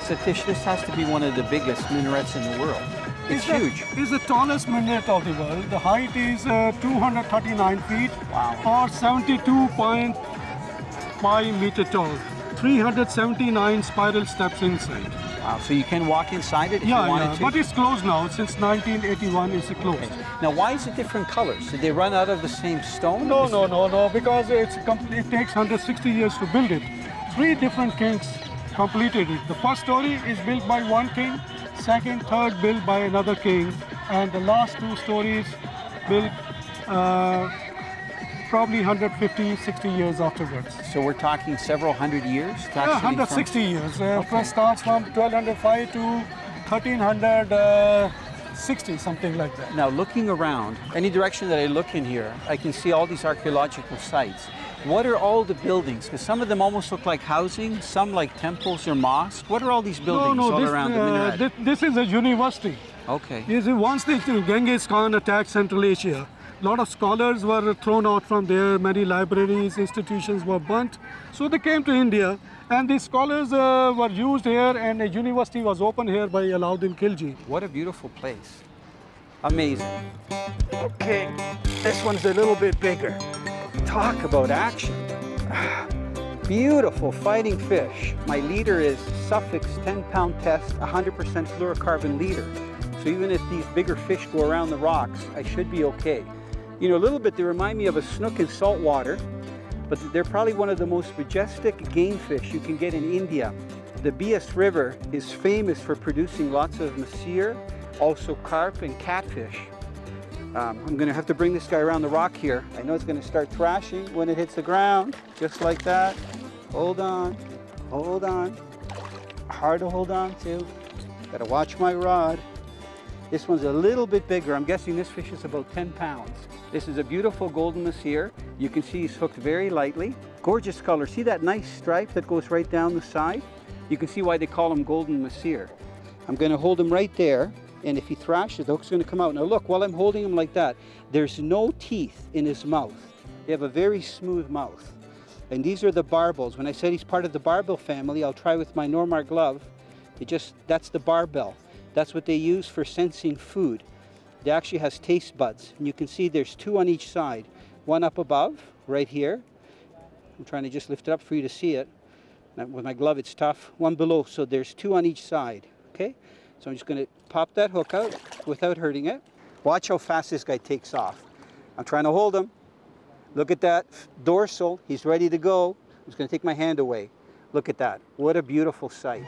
Satish, this has to be one of the biggest minarets in the world. It's huge. It's the tallest minaret of the world. The height is 239 feet, or 72.5 meter tall. 379 spiral steps inside. Wow, so you can walk inside it if you wanted to? But it's closed now. Since 1981, it's closed. Okay. Now, why is it different colors? Did they run out of the same stone? No, because it takes 160 years to build it. 3 different kings completed it. The first story is built by one king, second, third built by another king, and the last 2 stories built probably 150, 60 years afterwards. So we're talking several hundred years? Yeah, 160 years. First starts from 1205 to 1360, something like that. Now, looking around, any direction that I look in here, I can see all these archaeological sites. What are all the buildings? Because some of them almost look like housing, some like temples or mosques. What are all these buildings around the minaret? This is a university. Okay. Once the Genghis Khan attacked Central Asia, a lot of scholars were thrown out from there, many libraries, institutions were burnt. So they came to India, and these scholars were used here, and a university was opened here by Alauddin Khilji. What a beautiful place. Amazing. Okay, this one's a little bit bigger. Talk about action. Beautiful fighting fish. My leader is Suffolk's 10-pound test, 100% fluorocarbon leader. So even if these bigger fish go around the rocks, I should be okay. You know, a little bit, they remind me of a snook in saltwater, but they're probably one of the most majestic game fish you can get in India. The Bias River is famous for producing lots of mahseer, also carp and catfish. I'm going to have to bring this guy around the rock here. I know it's going to start thrashing when it hits the ground, just like that. Hold on, hold on. Hard to hold on to. Got to watch my rod. This one's a little bit bigger. I'm guessing this fish is about 10 pounds. This is a beautiful golden mahseer. You can see he's hooked very lightly. Gorgeous color. See that nice stripe that goes right down the side? You can see why they call him golden mahseer. I'm going to hold him right there, and if he thrashes, the hook's going to come out. Now look, while I'm holding him like that, there's no teeth in his mouth. They have a very smooth mouth. And these are the barbels. When I said he's part of the barbel family, I'll try with my Normar glove. That's the barbel. That's what they use for sensing food. It actually has taste buds. And you can see there's 2 on each side. One up above, right here. I'm trying to just lift it up for you to see it. With my glove, it's tough. One below, so there's 2 on each side, okay? So I'm just gonna pop that hook out without hurting it. Watch how fast this guy takes off. I'm trying to hold him. Look at that dorsal, he's ready to go. I'm just gonna take my hand away. Look at that, what a beautiful sight.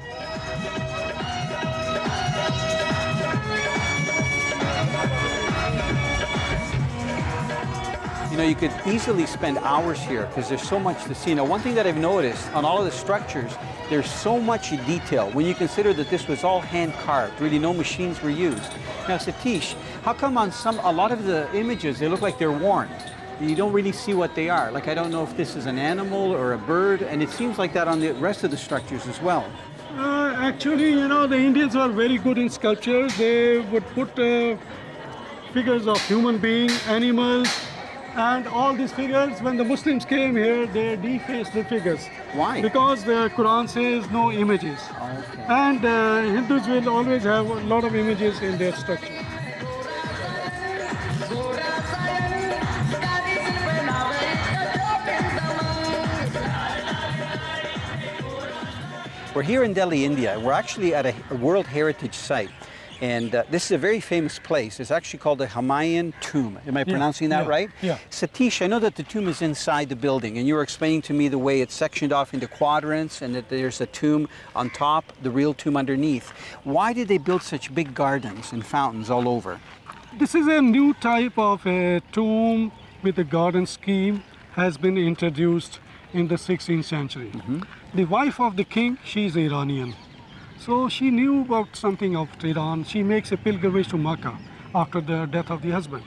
You know, you could easily spend hours here because there's so much to see. Now, one thing that I've noticed on all of the structures, there's so much detail when you consider that this was all hand carved. Really, no machines were used. Now, Satish, how come on a lot of the images, they look like they're worn? You don't really see what they are. Like, I don't know if this is an animal or a bird, and it seems like that on the rest of the structures as well. Actually, you know, the Indians were very good in sculpture. They would put figures of human beings, animals, and all these figures, when the Muslims came here, they defaced the figures. Why? Because the Quran says no images. Okay. And Hindus will always have a lot of images in their structure. We're here in Delhi, India. We're actually at a World Heritage Site. And this is a very famous place. It's actually called the Humayun tomb. Am I pronouncing that right? Yeah. Satish, I know that the tomb is inside the building, and you were explaining to me the way it's sectioned off into quadrants and that there's a tomb on top, the real tomb underneath. Why did they build such big gardens and fountains all over? This is a new type of a tomb with a garden scheme has been introduced in the 16th century. The wife of the king, she's Iranian. So she knew about something of Iran. She makes a pilgrimage to Makkah after the death of the husband.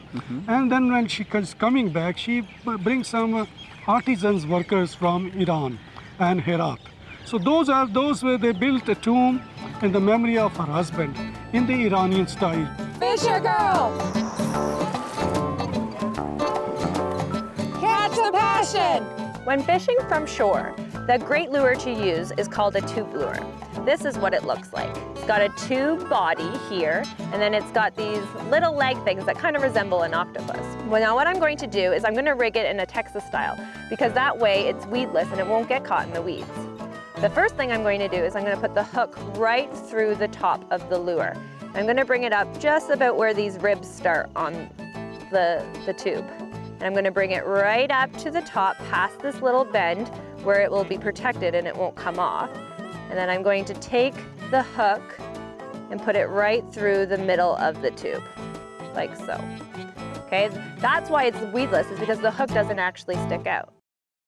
And then when she is coming back, she brings some artisans, workers from Iran and Herat. So those where they built a tomb in the memory of her husband in the Iranian style. Fisher girl! Catch the passion! When fishing from shore, The great lure to use is called a tube lure. This is what it looks like. It's got a tube body here, and then it's got these little leg things that kind of resemble an octopus. Well, now what I'm going to do is I'm going to rig it in a Texas style, because that way it's weedless and it won't get caught in the weeds. The first thing I'm going to do is I'm going to put the hook right through the top of the lure. I'm going to bring it up just about where these ribs start on the tube. And I'm going to bring it right up to the top past this little bend where it will be protected and it won't come off. And then I'm going to take the hook and put it right through the middle of the tube, like so. Okay, that's why it's weedless, is because the hook doesn't actually stick out.